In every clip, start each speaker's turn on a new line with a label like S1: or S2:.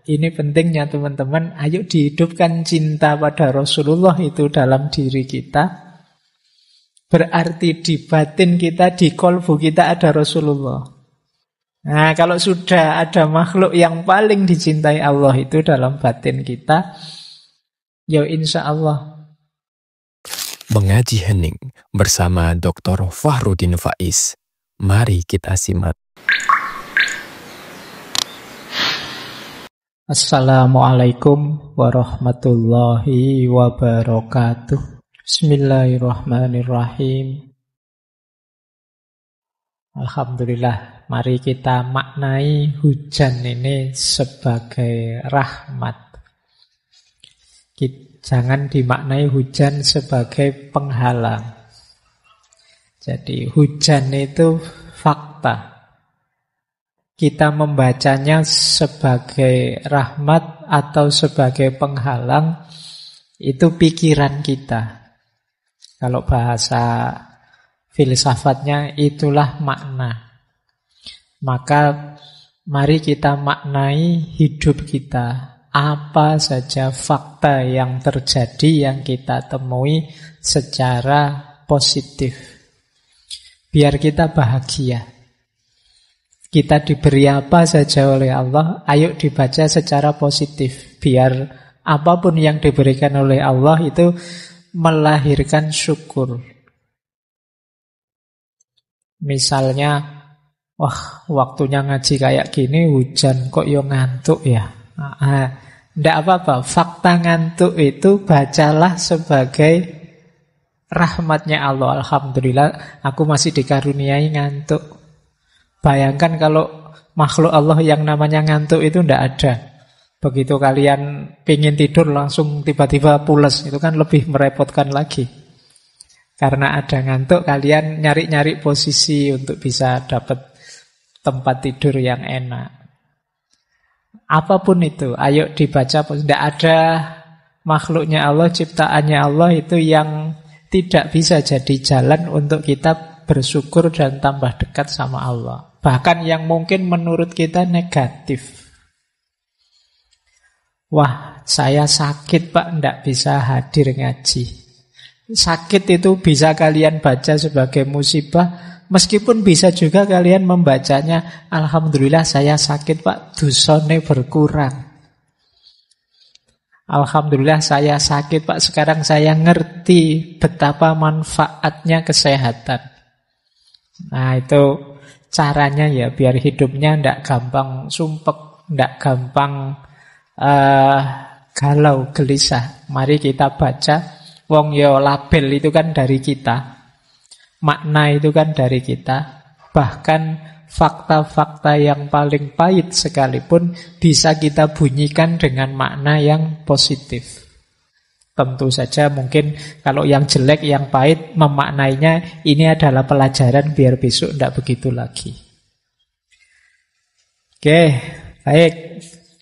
S1: Ini pentingnya teman-teman. Ayo dihidupkan cinta pada Rasulullah itu dalam diri kita. Berarti di batin kita, di kolbu kita ada Rasulullah. Nah, kalau sudah ada makhluk yang paling dicintai Allah itu dalam batin kita, ya insya Allah.
S2: Mengaji hening bersama Dr. Fahrudin Faiz. Mari kita simak.
S1: Assalamualaikum warahmatullahi wabarakatuh. Bismillahirrahmanirrahim. Alhamdulillah, mari kita maknai hujan ini sebagai rahmat. Jangan dimaknai hujan sebagai penghalang. Jadi hujan itu fakta. Kita membacanya sebagai rahmat atau sebagai penghalang, itu pikiran kita. Kalau bahasa filsafatnya itulah makna. Maka mari kita maknai hidup kita. Apa saja fakta yang terjadi yang kita temui secara positif. Biar kita bahagia. Kita diberi apa saja oleh Allah, ayo dibaca secara positif. Biar apapun yang diberikan oleh Allah itu melahirkan syukur. Misalnya, wah waktunya ngaji kayak gini, hujan kok yo ngantuk ya. Nggak apa-apa, fakta ngantuk itu bacalah sebagai rahmatnya Allah. Alhamdulillah aku masih dikaruniai ngantuk. Bayangkan kalau makhluk Allah yang namanya ngantuk itu nggak ada. Begitu kalian pingin tidur langsung tiba-tiba pules, itu kan lebih merepotkan lagi. Karena ada ngantuk, kalian nyari-nyari posisi untuk bisa dapat tempat tidur yang enak. Apapun itu, ayo dibaca. Tidak ada makhluknya Allah, ciptaannya Allah itu yang tidak bisa jadi jalan untuk kita bersyukur dan tambah dekat sama Allah. Bahkan yang mungkin menurut kita negatif. Wah, saya sakit Pak, tidak bisa hadir ngaji. Sakit itu bisa kalian baca sebagai musibah, meskipun bisa juga kalian membacanya, Alhamdulillah saya sakit Pak, dosane berkurang. Alhamdulillah saya sakit Pak, sekarang saya ngerti betapa manfaatnya kesehatan. Nah itu caranya ya, biar hidupnya tidak gampang sumpek, tidak gampang galau, gelisah. Mari kita baca. Wong yo label itu kan dari kita. Makna itu kan dari kita. Bahkan fakta-fakta yang paling pahit sekalipun bisa kita bunyikan dengan makna yang positif. Tentu saja mungkin kalau yang jelek, yang pahit, memaknainya ini adalah pelajaran biar besok tidak begitu lagi. Oke, baik.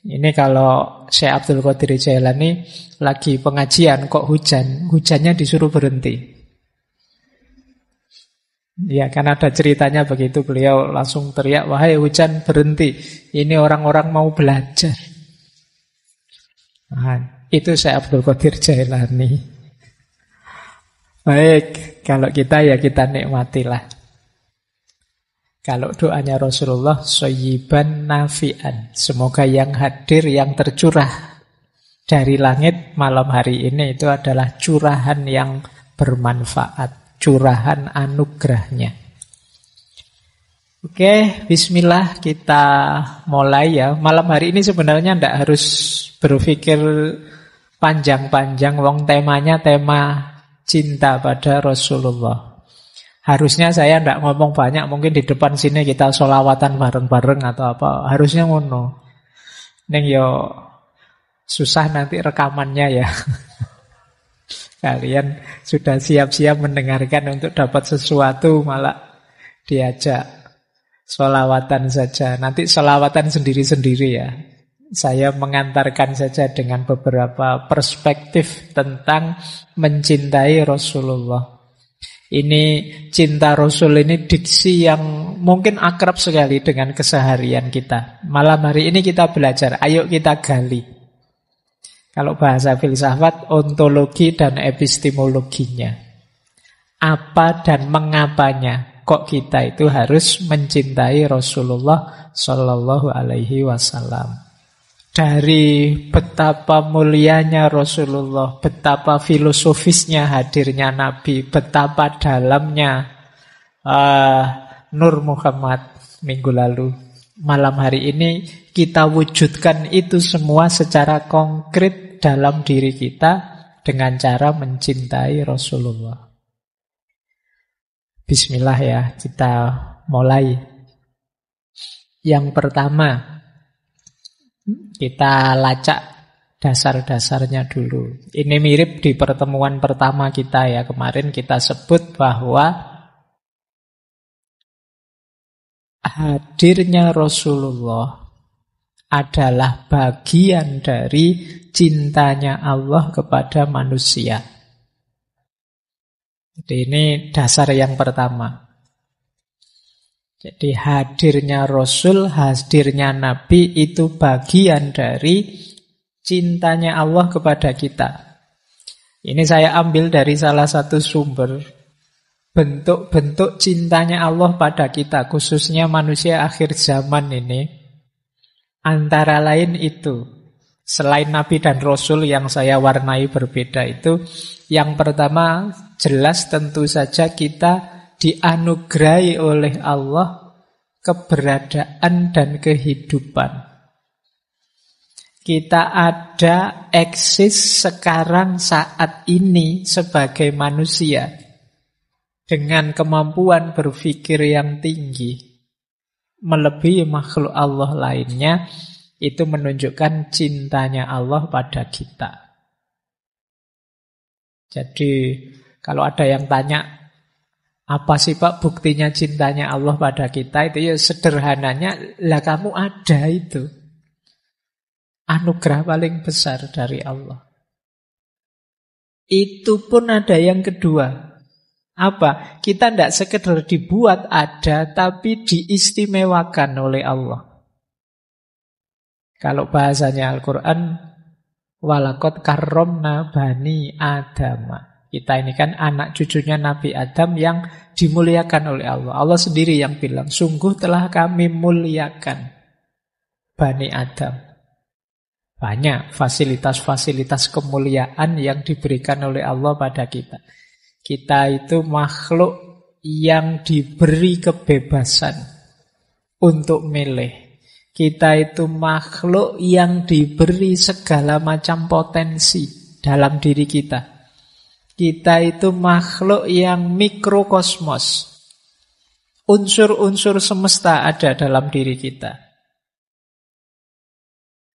S1: Ini kalau Syekh Abdul Qadir Jailani lagi pengajian kok hujan, hujannya disuruh berhenti. Ya kan ada ceritanya begitu, beliau langsung teriak, wahai hujan berhenti, ini orang-orang mau belajar. Nah, itu Syekh Abdul Qadir Jailani. Baik, kalau kita ya kita nikmatilah. Kalau doanya Rasulullah, soyiban nafi'an. Semoga yang hadir, yang tercurah dari langit malam hari ini itu adalah curahan yang bermanfaat, curahan anugerahnya. Oke, bismillah kita mulai ya. Malam hari ini sebenarnya tidak harus berpikir panjang-panjang, wong temanya tema cinta pada Rasulullah. Harusnya saya tidak ngomong banyak, mungkin di depan sini kita sholawatan bareng-bareng atau apa. Harusnya ngono. Neng yo susah nanti rekamannya ya. Kalian sudah siap-siap mendengarkan untuk dapat sesuatu, malah diajak sholawatan saja. Nanti sholawatan sendiri-sendiri ya. Saya mengantarkan saja dengan beberapa perspektif tentang mencintai Rasulullah. Ini cinta Rasul ini diksi yang mungkin akrab sekali dengan keseharian kita. Malam hari ini kita belajar, ayo kita gali. Kalau bahasa filsafat, ontologi dan epistemologinya. Apa dan mengapanya kok kita itu harus mencintai Rasulullah Sallallahu Alaihi Wasallam. Dari betapa mulianya Rasulullah, betapa filosofisnya hadirnya Nabi, betapa dalamnya Nur Muhammad minggu lalu. Malam hari ini kita wujudkan itu semua secara konkret dalam diri kita dengan cara mencintai Rasulullah. Bismillah ya, kita mulai. Yang pertama, kita lacak dasar-dasarnya dulu. Ini mirip di pertemuan pertama kita ya. Kemarin kita sebut bahwa hadirnya Rasulullah adalah bagian dari cintanya Allah kepada manusia. Jadi ini dasar yang pertama. Jadi hadirnya Rasul, hadirnya Nabi itu bagian dari cintanya Allah kepada kita. Ini saya ambil dari salah satu sumber. Bentuk-bentuk cintanya Allah pada kita, khususnya manusia akhir zaman ini. Antara lain itu, selain Nabi dan Rasul yang saya warnai berbeda itu, yang pertama jelas tentu saja kita dianugerahi oleh Allah keberadaan dan kehidupan. Kita ada eksis sekarang saat ini sebagai manusia dengan kemampuan berpikir yang tinggi melebihi makhluk Allah lainnya. Itu menunjukkan cintanya Allah pada kita. Jadi kalau ada yang tanya, apa sih Pak buktinya cintanya Allah pada kita? Itu ya sederhananya, lah kamu ada itu. Anugerah paling besar dari Allah. Itu pun ada yang kedua. Apa? Kita tidak sekedar dibuat ada, tapi diistimewakan oleh Allah. Kalau bahasanya Al-Quran, walaqad karramna bani Adam. Kita ini kan anak cucunya Nabi Adam yang dimuliakan oleh Allah. Allah sendiri yang bilang, sungguh telah kami muliakan Bani Adam. Banyak fasilitas-fasilitas kemuliaan yang diberikan oleh Allah pada kita. Kita itu makhluk yang diberi kebebasan untuk milih. Kita itu makhluk yang diberi segala macam potensi dalam diri kita. Kita itu makhluk yang mikrokosmos. Unsur-unsur semesta ada dalam diri kita.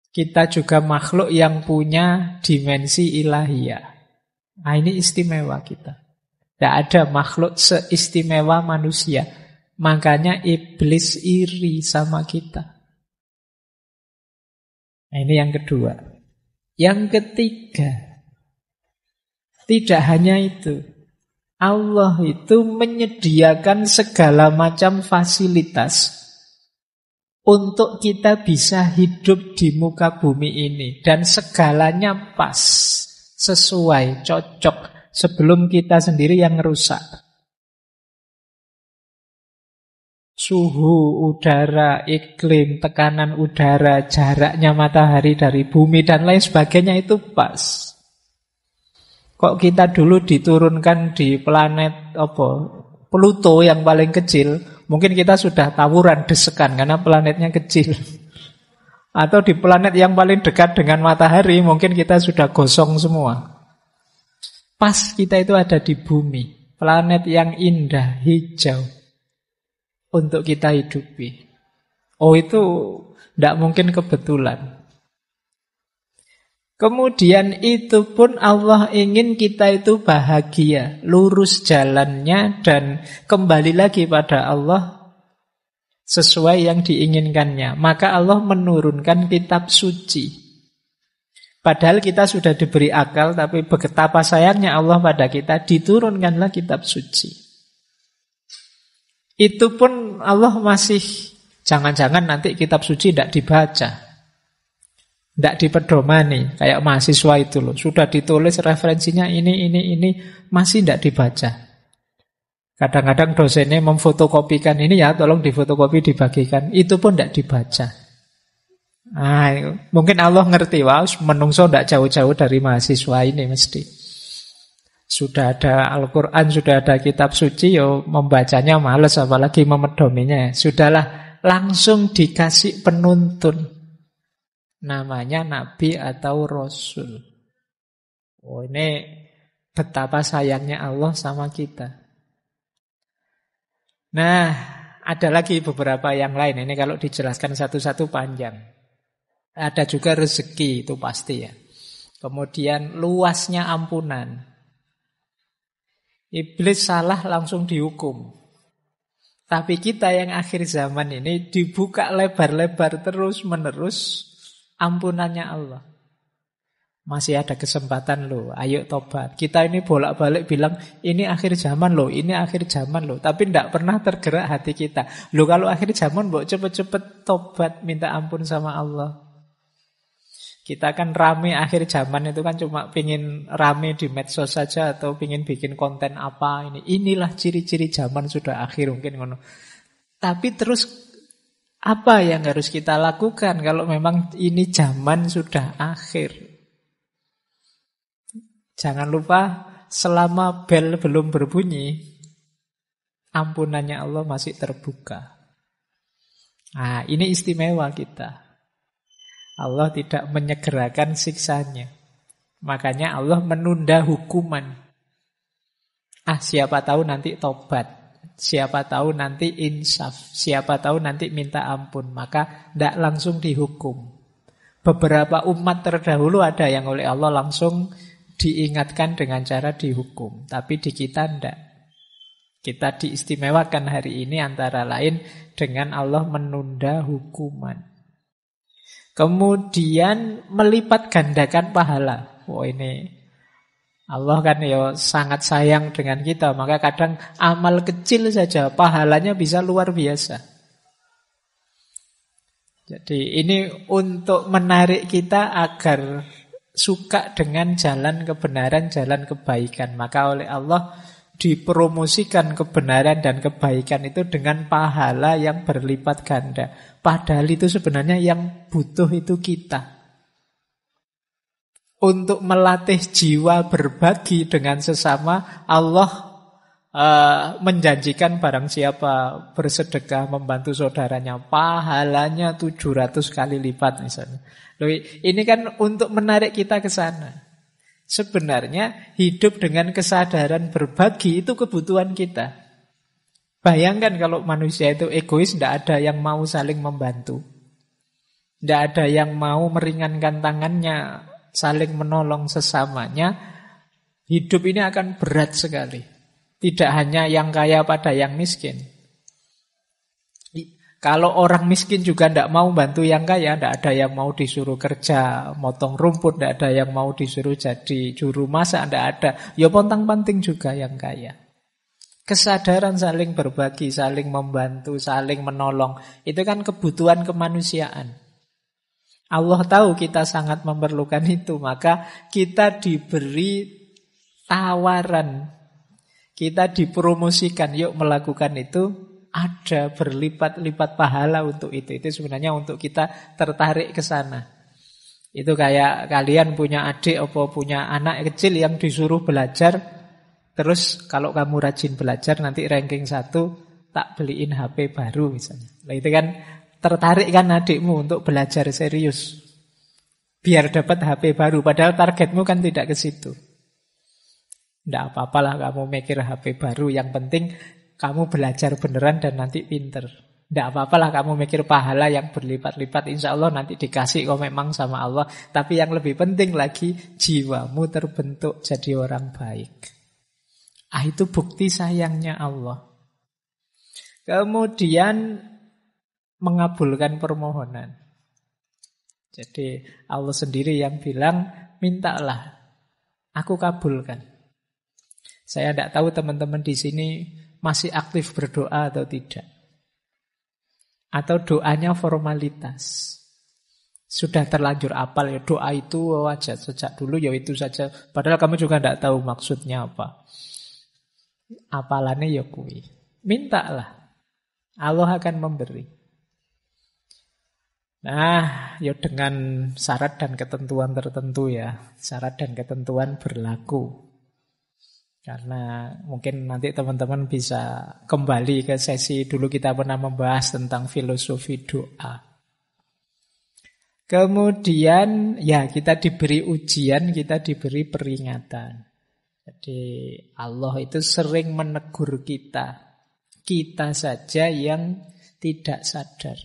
S1: Kita juga makhluk yang punya dimensi ilahiyah. Nah, ini istimewa kita. Tidak ada makhluk seistimewa manusia. Makanya iblis iri sama kita. Nah, ini yang kedua. Yang ketiga, tidak hanya itu. Allah itu menyediakan segala macam fasilitas untuk kita bisa hidup di muka bumi ini. Dan segalanya pas, sesuai, cocok, sebelum kita sendiri yang rusak. Suhu udara, iklim, tekanan udara, jaraknya matahari dari bumi dan lain sebagainya itu pas. Kok kita dulu diturunkan di planet Pluto yang paling kecil, mungkin kita sudah tawuran desekan karena planetnya kecil. Atau di planet yang paling dekat dengan matahari, mungkin kita sudah gosong semua. Pas kita itu ada di bumi, planet yang indah, hijau, untuk kita hidupi. Oh, itu tidak mungkin kebetulan. Kemudian itu pun Allah ingin kita itu bahagia, lurus jalannya dan kembali lagi pada Allah sesuai yang diinginkannya. Maka Allah menurunkan kitab suci. Padahal kita sudah diberi akal, tapi betapa sayangnya Allah pada kita, diturunkanlah kitab suci. Itu pun Allah masih, jangan-jangan nanti kitab suci tidak dibaca, tidak dipedomani. Kayak mahasiswa itu loh, sudah ditulis referensinya ini, masih tidak dibaca. Kadang-kadang dosennya memfotokopikan ini ya, tolong difotokopi dibagikan. Itu pun tidak dibaca. Mungkin Allah ngerti, wah menungso tidak jauh-jauh dari mahasiswa ini mesti. Sudah ada Al-Quran, sudah ada kitab suci, yo membacanya males, apalagi memedominya. Sudahlah, langsung dikasih penuntun. Namanya Nabi atau Rasul. Oh, ini betapa sayangnya Allah sama kita. Nah, ada lagi beberapa yang lain. Ini kalau dijelaskan satu-satu panjang. Ada juga rezeki, itu pasti ya. Kemudian luasnya ampunan. Iblis salah langsung dihukum. Tapi kita yang akhir zaman ini dibuka lebar-lebar terus-menerus ampunannya Allah. Masih ada kesempatan loh, ayo tobat. Kita ini bolak-balik bilang, ini akhir zaman loh, ini akhir zaman loh. Tapi tidak pernah tergerak hati kita. Loh kalau akhir zaman, cepet-cepet tobat, minta ampun sama Allah. Kita kan rame akhir zaman itu kan cuma pingin rame di medsos saja atau pingin bikin konten apa ini. Inilah ciri-ciri zaman sudah akhir mungkin ngono. Tapi terus apa yang harus kita lakukan kalau memang ini zaman sudah akhir? Jangan lupa selama bel belum berbunyi, ampunannya Allah masih terbuka. Nah, ini istimewa kita. Allah tidak menyegerakan siksanya. Makanya Allah menunda hukuman. Siapa tahu nanti tobat. Siapa tahu nanti insaf. Siapa tahu nanti minta ampun. Maka tidak langsung dihukum. Beberapa umat terdahulu ada yang oleh Allah langsung diingatkan dengan cara dihukum. Tapi di kita tidak. Kita diistimewakan hari ini antara lain dengan Allah menunda hukuman. Kemudian melipat gandakan pahala. Ini Allah kan ya sangat sayang dengan kita. Maka kadang amal kecil saja pahalanya bisa luar biasa. Jadi ini untuk menarik kita agar suka dengan jalan kebenaran, jalan kebaikan. Maka oleh Allah dipromosikan kebenaran dan kebaikan itu dengan pahala yang berlipat ganda. Padahal itu sebenarnya yang butuh itu kita. Untuk melatih jiwa berbagi dengan sesama, Allah menjanjikan barang siapa bersedekah membantu saudaranya, pahalanya 700 kali lipat misalnya. Ini kan untuk menarik kita ke sana. Sebenarnya hidup dengan kesadaran berbagi itu kebutuhan kita. Bayangkan kalau manusia itu egois, tidak ada yang mau saling membantu. Tidak ada yang mau meringankan tangannya, saling menolong sesamanya. Hidup ini akan berat sekali. Tidak hanya yang kaya pada yang miskin. Kalau orang miskin juga tidak mau bantu yang kaya, tidak ada yang mau disuruh kerja, motong rumput, tidak ada yang mau disuruh jadi juru masak, tidak ada. Ya pontang-panting juga yang kaya. Kesadaran saling berbagi, saling membantu, saling menolong, itu kan kebutuhan kemanusiaan. Allah tahu kita sangat memerlukan itu, maka kita diberi tawaran, kita dipromosikan, yuk melakukan itu. Ada berlipat-lipat pahala untuk itu. Itu sebenarnya untuk kita tertarik ke sana. Itu kayak kalian punya adik atau punya anak kecil yang disuruh belajar. Terus kalau kamu rajin belajar nanti ranking 1 tak beliin HP baru misalnya. Nah itu kan tertarik kan adikmu untuk belajar serius. Biar dapat HP baru. Padahal targetmu kan tidak ke situ. Tidak apa-apalah kamu mikir HP baru. Yang penting kamu belajar beneran dan nanti pinter. Tidak apa-apalah kamu mikir pahala yang berlipat-lipat. Insya Allah nanti dikasih kau memang sama Allah. Tapi yang lebih penting lagi, jiwamu terbentuk jadi orang baik. Itu bukti sayangnya Allah. Kemudian mengabulkan permohonan. Jadi Allah sendiri yang bilang, mintalah, aku kabulkan. Saya tidak tahu teman-teman di sini masih aktif berdoa atau tidak. Atau doanya formalitas. Sudah terlanjur apal ya doa itu aja sejak dulu ya itu saja. Padahal kamu juga tidak tahu maksudnya apa. Apalannya ya kui. Mintalah. Allah akan memberi. Nah, ya dengan syarat dan ketentuan tertentu ya. Syarat dan ketentuan berlaku. Karena mungkin nanti teman-teman bisa kembali ke sesi dulu kita pernah membahas tentang filosofi doa. Kemudian ya kita diberi ujian, kita diberi peringatan. Jadi Allah itu sering menegur kita. Kita saja yang tidak sadar.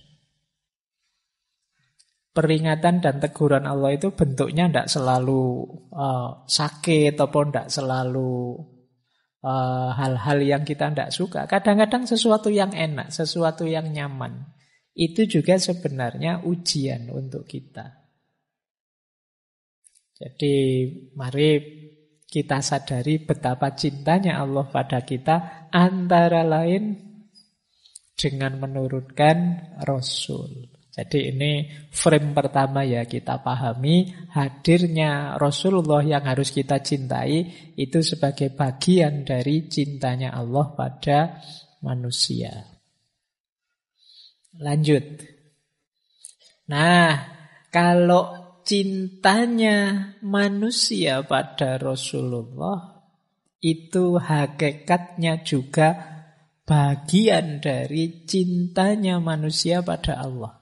S1: Peringatan dan teguran Allah itu bentuknya tidak selalu sakit ataupun tidak selalu hal-hal yang kita tidak suka. Kadang-kadang sesuatu yang enak, sesuatu yang nyaman. Itu juga sebenarnya ujian untuk kita. Jadi mari kita sadari betapa cintanya Allah pada kita, antara lain dengan menurunkan Rasul. Jadi ini frame pertama ya, kita pahami hadirnya Rasulullah yang harus kita cintai itu sebagai bagian dari cintanya Allah pada manusia. Lanjut. Nah, kalau cintanya manusia pada Rasulullah itu hakikatnya juga bagian dari cintanya manusia pada Allah.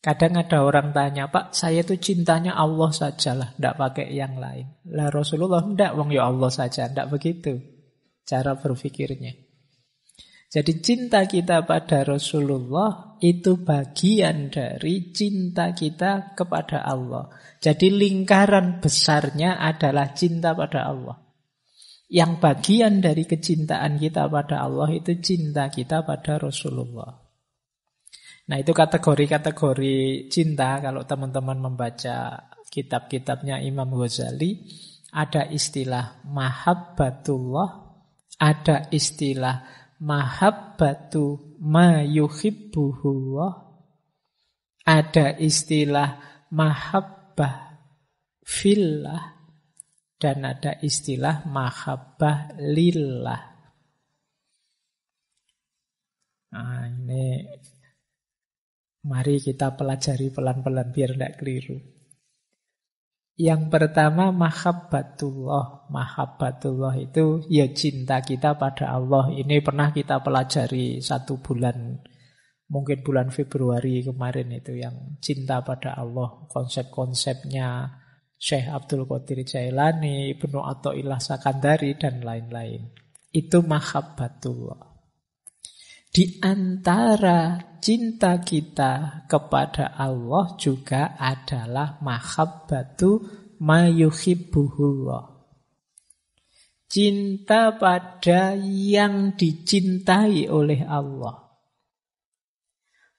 S1: Kadang ada orang tanya, Pak, saya itu cintanya Allah sajalah, tidak pakai yang lain. Lah Rasulullah tidak, wong ya Allah saja, tidak begitu cara berpikirnya. Jadi cinta kita pada Rasulullah itu bagian dari cinta kita kepada Allah. Jadi lingkaran besarnya adalah cinta pada Allah. Yang bagian dari kecintaan kita pada Allah itu cinta kita pada Rasulullah. Nah itu kategori-kategori cinta. Kalau teman-teman membaca kitab-kitabnya Imam Ghazali, ada istilah mahabbatullah, ada istilah mahabbatu ma yuhibbuhullah, ada istilah mahabbah fillah, dan ada istilah mahabbah lillah. Nah ini mari kita pelajari pelan-pelan biar tidak keliru. Yang pertama mahabbatullah. Mahabbatullah itu ya cinta kita pada Allah. Ini pernah kita pelajari 1 bulan, mungkin bulan Februari kemarin itu, yang cinta pada Allah. Konsep-konsepnya Syekh Abdul Qadir Jailani, Ibnu Athaillah Sakandari dan lain-lain. Itu mahabbatullah. Di antara cinta kita kepada Allah juga adalah mahabbatu ma yuhibbuhullah. Cinta pada yang dicintai oleh Allah.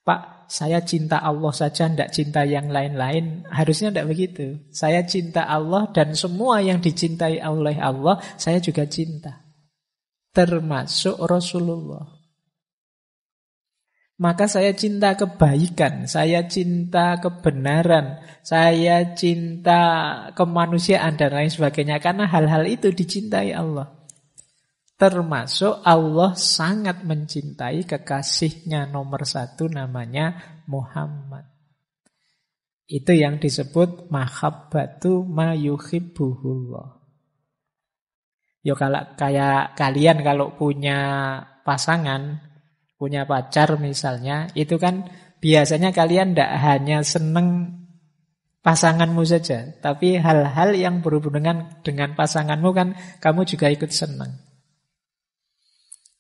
S1: Pak, saya cinta Allah saja, tidak cinta yang lain-lain. Harusnya tidak begitu. Saya cinta Allah dan semua yang dicintai oleh Allah, saya juga cinta. Termasuk Rasulullah. Maka saya cinta kebaikan, saya cinta kebenaran, saya cinta kemanusiaan dan lain sebagainya. Karena hal-hal itu dicintai Allah. Termasuk Allah sangat mencintai kekasihnya nomor 1 namanya Muhammad. Itu yang disebut mahabbatu ma yuhibbuhullah. Yo kayak kalian kalau punya pasangan, punya pacar misalnya, itu kan biasanya kalian tidak hanya seneng pasanganmu saja, tapi hal-hal yang berhubungan dengan pasanganmu kan kamu juga ikut seneng.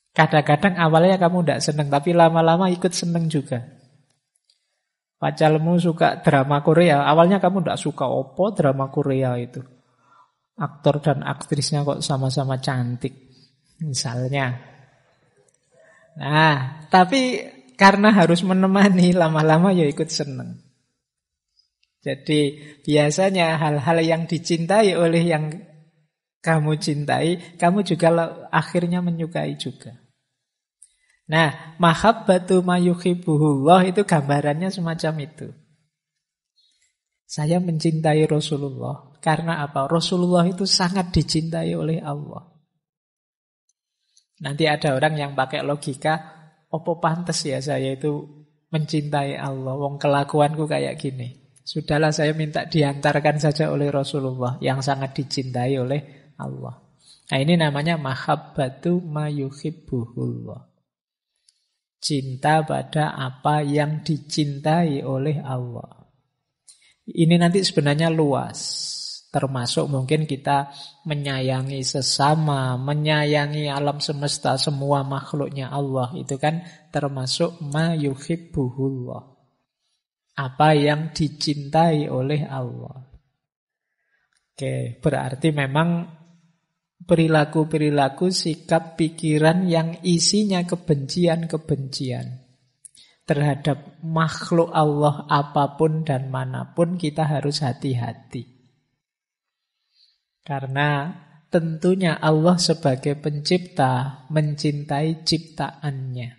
S1: Kadang-kadang awalnya kamu tidak seneng, tapi lama-lama ikut seneng juga. Pacarmu suka drama Korea, awalnya kamu tidak suka opo drama Korea itu. Aktor dan aktrisnya kok sama-sama cantik, misalnya. Nah, tapi karena harus menemani, lama-lama ya ikut seneng. Jadi biasanya hal-hal yang dicintai oleh yang kamu cintai, kamu juga akhirnya menyukai juga. Nah, mahabbatu ma yuhibbuhullah itu gambarannya semacam itu. Saya mencintai Rasulullah karena apa? Rasulullah itu sangat dicintai oleh Allah. Nanti ada orang yang pakai logika, opo pantes ya saya itu mencintai Allah, wong kelakuanku kayak gini. Sudahlah saya minta diantarkan saja oleh Rasulullah yang sangat dicintai oleh Allah. Nah ini namanya mahabbatu ma yuhibbuhullah. Cinta pada apa yang dicintai oleh Allah. Ini nanti sebenarnya luas. Termasuk mungkin kita menyayangi sesama, menyayangi alam semesta, semua makhluknya Allah. Itu kan termasuk ma yuhibbuhullah. Apa yang dicintai oleh Allah. Oke, berarti memang perilaku-perilaku, sikap, pikiran yang isinya kebencian-kebencian terhadap makhluk Allah apapun dan manapun kita harus hati-hati. Karena tentunya Allah sebagai pencipta mencintai ciptaannya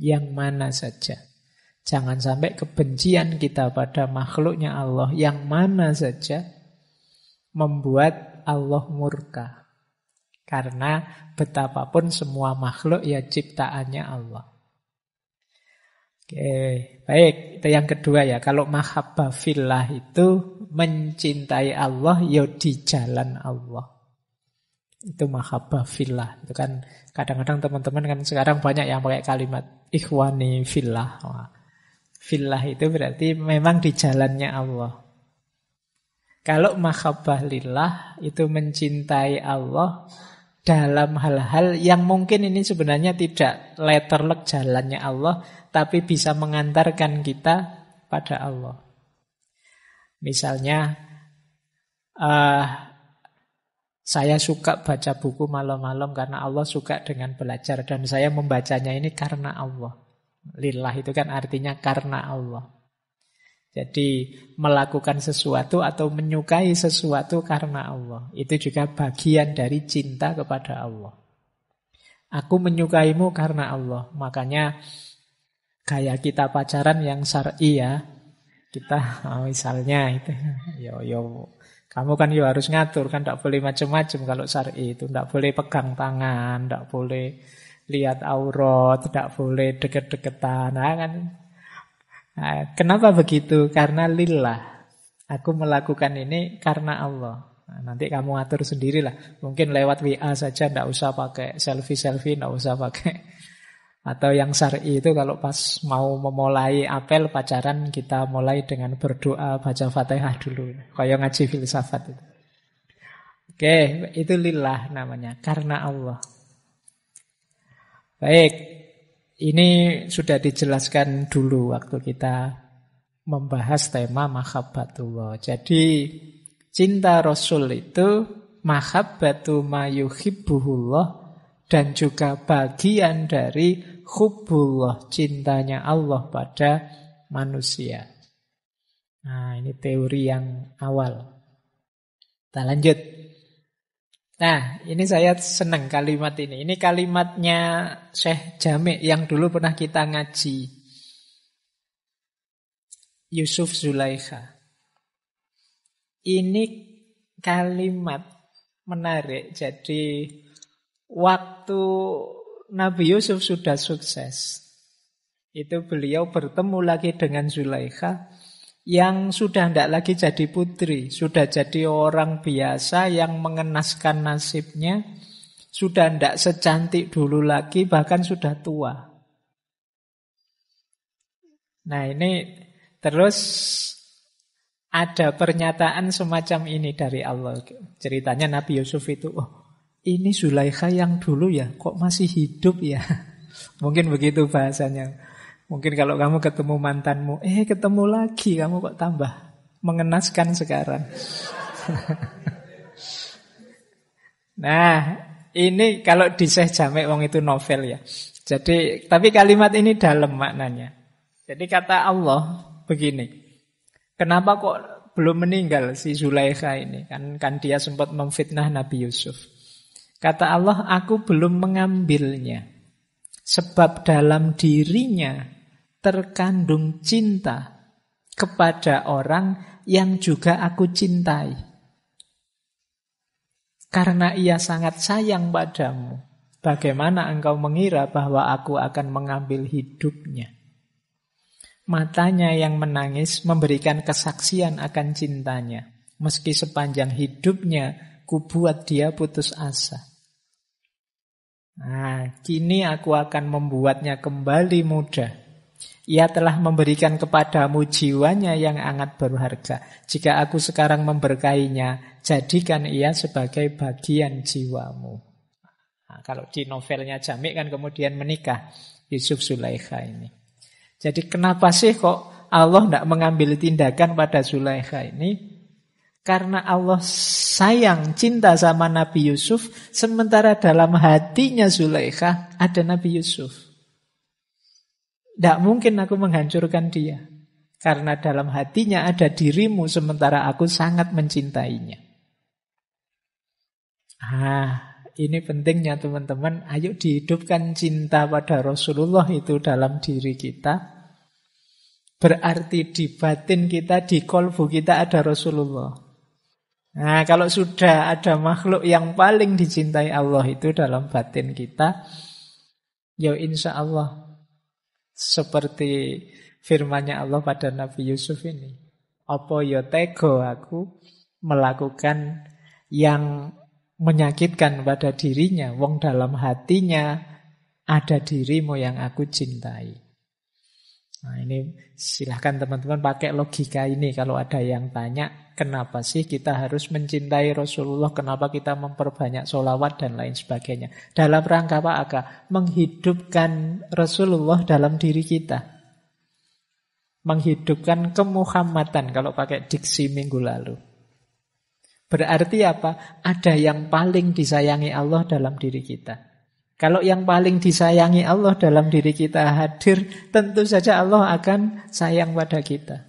S1: yang mana saja. Jangan sampai kebencian kita pada makhluknya Allah yang mana saja membuat Allah murka. Karena betapapun semua makhluk ya ciptaannya Allah. Oke, baik. Itu yang kedua ya. Kalau mahabbah fillah itu mencintai Allah ya di jalan Allah. Itu mahabbah fillah. Itu kan kadang-kadang teman-teman kan sekarang banyak yang pakai kalimat ikhwani fillah. Wah. Fillah itu berarti memang di jalannya Allah. Kalau mahabbah lillah itu mencintai Allah dalam hal-hal yang mungkin ini sebenarnya tidak letterlek jalannya Allah, tapi bisa mengantarkan kita pada Allah. Misalnya, saya suka baca buku malam-malam karena Allah suka dengan belajar. Dan saya membacanya ini karena Allah. Lillah itu kan artinya karena Allah. Jadi melakukan sesuatu atau menyukai sesuatu karena Allah. Itu juga bagian dari cinta kepada Allah. Aku menyukaimu karena Allah. Makanya kayak kita pacaran yang syar'i ya. Kita misalnya itu kamu kan harus ngatur kan, tidak boleh macam-macam kalau syar'i itu. Tidak boleh pegang tangan, tidak boleh lihat aurat, tidak boleh deket-deketan. Nah, kan. Nah, kenapa begitu? Karena lillah. Aku melakukan ini karena Allah. Nah, nanti kamu atur sendirilah. Mungkin lewat WA saja, tidak usah pakai selfie-selfie, tidak usah pakai. Atau yang syar'i itu kalau pas mau memulai apel pacaran, kita mulai dengan berdoa, baca Fatihah dulu. Kayak ngaji filsafat itu. Oke, itu lillah namanya, karena Allah. Baik. Ini sudah dijelaskan dulu waktu kita membahas tema mahabbatullah. Jadi cinta Rasul itu mahabbatu ma yuhibbuhullah dan juga bagian dari hubbullah, cintanya Allah pada manusia. Nah, ini teori yang awal. Kita lanjut. Nah, ini saya senang kalimat ini. Ini kalimatnya Syekh Jami' yang dulu pernah kita ngaji. Yusuf Zulaikha. Ini kalimat menarik. Jadi, waktu Nabi Yusuf sudah sukses, itu beliau bertemu lagi dengan Zulaikha yang sudah tidak lagi jadi putri, sudah jadi orang biasa yang mengenaskan nasibnya, sudah tidak secantik dulu lagi, bahkan sudah tua. Nah ini terus ada pernyataan semacam ini dari Allah. Ceritanya Nabi Yusuf itu, ini Zulaikha yang dulu ya, kok masih hidup ya? Mungkin begitu bahasanya. Mungkin kalau kamu ketemu mantanmu, ketemu lagi, kamu kok tambah mengenaskan sekarang. Nah, ini kalau di Syekh Jami' wong itu novel ya. Jadi, tapi kalimat ini dalam maknanya. Jadi kata Allah begini, kenapa kok belum meninggal si Zulaikha ini. Kan dia sempat memfitnah Nabi Yusuf. Kata Allah, aku belum mengambilnya. Sebab dalam dirinya terkandung cinta kepada orang yang juga aku cintai. Karena ia sangat sayang padamu, bagaimana engkau mengira bahwa aku akan mengambil hidupnya? Matanya yang menangis memberikan kesaksian akan cintanya. Meski sepanjang hidupnya kubuat dia putus asa. Nah, kini aku akan membuatnya kembali muda. Ia telah memberikan kepadamu jiwanya yang sangat berharga. Jika aku sekarang memberkainya, jadikan ia sebagai bagian jiwamu. Nah, kalau di novelnya Jamik kan kemudian menikah Yusuf Zulaikha ini. Jadi kenapa sih kok Allah tidak mengambil tindakan pada Zulaikha ini? Karena Allah sayang, cinta sama Nabi Yusuf, sementara dalam hatinya Zulaikha ada Nabi Yusuf. Tidak mungkin aku menghancurkan dia. Karena dalam hatinya ada dirimu, sementara aku sangat mencintainya. Ini pentingnya teman-teman. Ayo dihidupkan cinta pada Rasulullah itu dalam diri kita. Berarti di batin kita, di kolbu kita ada Rasulullah. Nah, kalau sudah ada makhluk yang paling dicintai Allah itu dalam batin kita, ya insya Allah seperti firman-Nya Allah pada Nabi Yusuf ini. Apa ya tega aku melakukan yang menyakitkan pada dirinya, wong dalam hatinya ada dirimu yang aku cintai. Nah, ini silahkan teman-teman pakai logika ini kalau ada yang tanya, kenapa sih kita harus mencintai Rasulullah, kenapa kita memperbanyak sholawat dan lain sebagainya. Dalam rangka apa? Menghidupkan Rasulullah dalam diri kita. Menghidupkan kemuhammadan kalau pakai diksi minggu lalu. Berarti apa? Ada yang paling disayangi Allah dalam diri kita. Kalau yang paling disayangi Allah dalam diri kita hadir, tentu saja Allah akan sayang pada kita.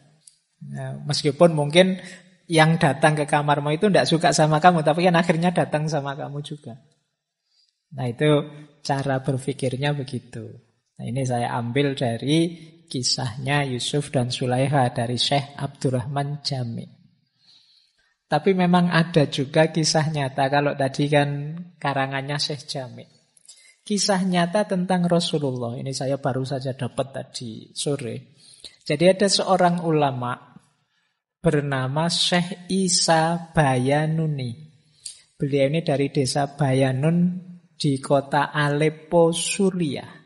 S1: Nah, meskipun mungkin yang datang ke kamarmu itu tidak suka sama kamu, tapi kan akhirnya datang sama kamu juga. Nah, itu cara berpikirnya begitu. Nah, ini saya ambil dari kisahnya Yusuf dan Zulaikha dari Syekh Abdurrahman Jami. Tapi memang ada juga kisah nyata. Kalau tadi kan karangannya Syekh Jami. Kisah nyata tentang Rasulullah. Ini saya baru saja dapat tadi sore. Jadi ada seorang ulama bernama Syekh Isa Bayanuni. Beliau ini dari desa Bayanun di kota Aleppo, Suriah.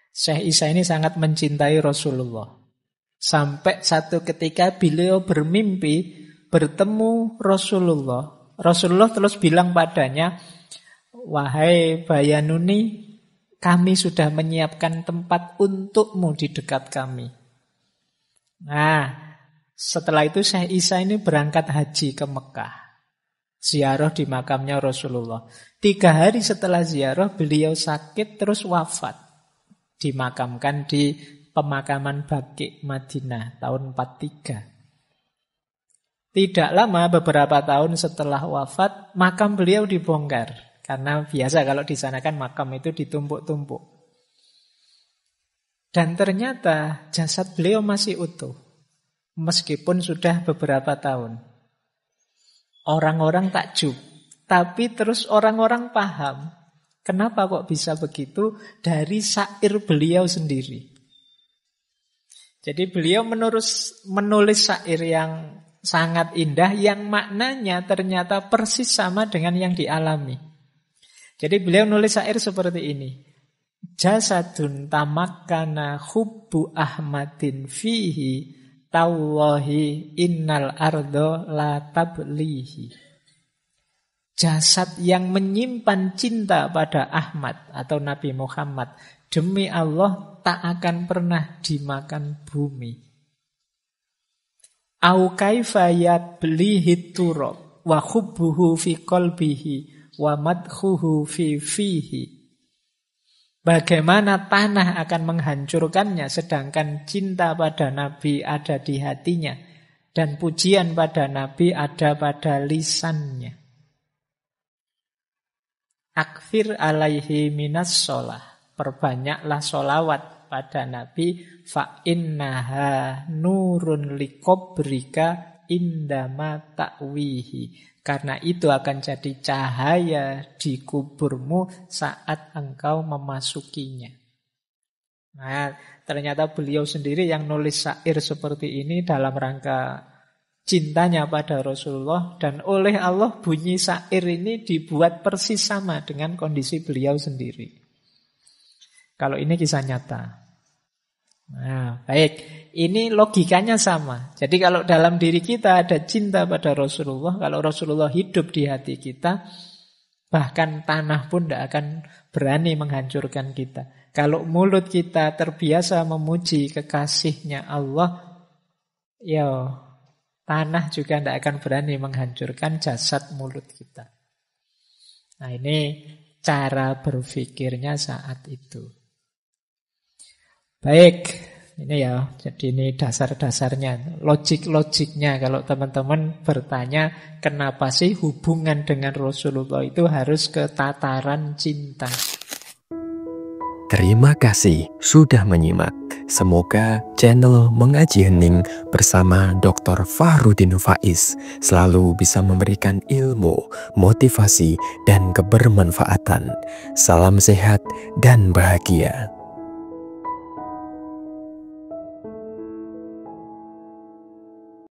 S1: Syekh Isa ini sangat mencintai Rasulullah. Sampai satu ketika beliau bermimpi bertemu Rasulullah. Rasulullah terus bilang padanya, wahai Bayanuni, kami sudah menyiapkan tempat untukmu di dekat kami. Nah, setelah itu Syekh Isa ini berangkat haji ke Mekah. Ziarah di makamnya Rasulullah. 3 hari setelah ziarah beliau sakit terus wafat. Dimakamkan di pemakaman Baqi Madinah tahun 43. Tidak lama, beberapa tahun setelah wafat, makam beliau dibongkar. Karena biasa kalau di sana kan makam itu ditumpuk-tumpuk. Dan ternyata jasad beliau masih utuh. Meskipun sudah beberapa tahun. Orang-orang takjub. Tapi terus orang-orang paham. Kenapa kok bisa begitu? Dari syair beliau sendiri. Jadi beliau menulis syair yang sangat indah, yang maknanya ternyata persis sama dengan yang dialami. Jadi beliau nulis syair seperti ini. Jasadun tamakkana hubbu Ahmadin fihi tawahi innal ardo la tablihi. Jasad yang menyimpan cinta pada Ahmad atau Nabi Muhammad, demi Allah tak akan pernah dimakan bumi. Au kaifa yablihi turab wa hubbuhu fi qalbihi wa madkhuhu fi fihi. Bagaimana tanah akan menghancurkannya sedangkan cinta pada Nabi ada di hatinya. Dan pujian pada Nabi ada pada lisannya. Akfir alaihi minas sholah. Perbanyaklah sholawat pada Nabi. Fa innaha nurun likobrika indama ta'wihi. Karena itu akan jadi cahaya di kuburmu saat engkau memasukinya. Nah, ternyata beliau sendiri yang nulis syair seperti ini dalam rangka cintanya pada Rasulullah. Dan oleh Allah bunyi syair ini dibuat persis sama dengan kondisi beliau sendiri. Kalau ini kisah nyata. Nah, baik. Ini logikanya sama. Jadi kalau dalam diri kita ada cinta pada Rasulullah, kalau Rasulullah hidup di hati kita, bahkan tanah pun tidak akan berani menghancurkan kita. Kalau mulut kita terbiasa memuji kekasihnya Allah, ya tanah juga tidak akan berani menghancurkan jasad mulut kita. Nah, ini cara berpikirnya saat itu. Baik, ini ya, jadi ini dasar-dasarnya, logik-logiknya. Kalau teman-teman bertanya, kenapa sih hubungan dengan Rasulullah itu harus ke tataran cinta?
S2: Terima kasih sudah menyimak. Semoga channel Mengaji Hening bersama Dr. Fahrudin Faiz selalu bisa memberikan ilmu, motivasi, dan kebermanfaatan. Salam sehat dan bahagia.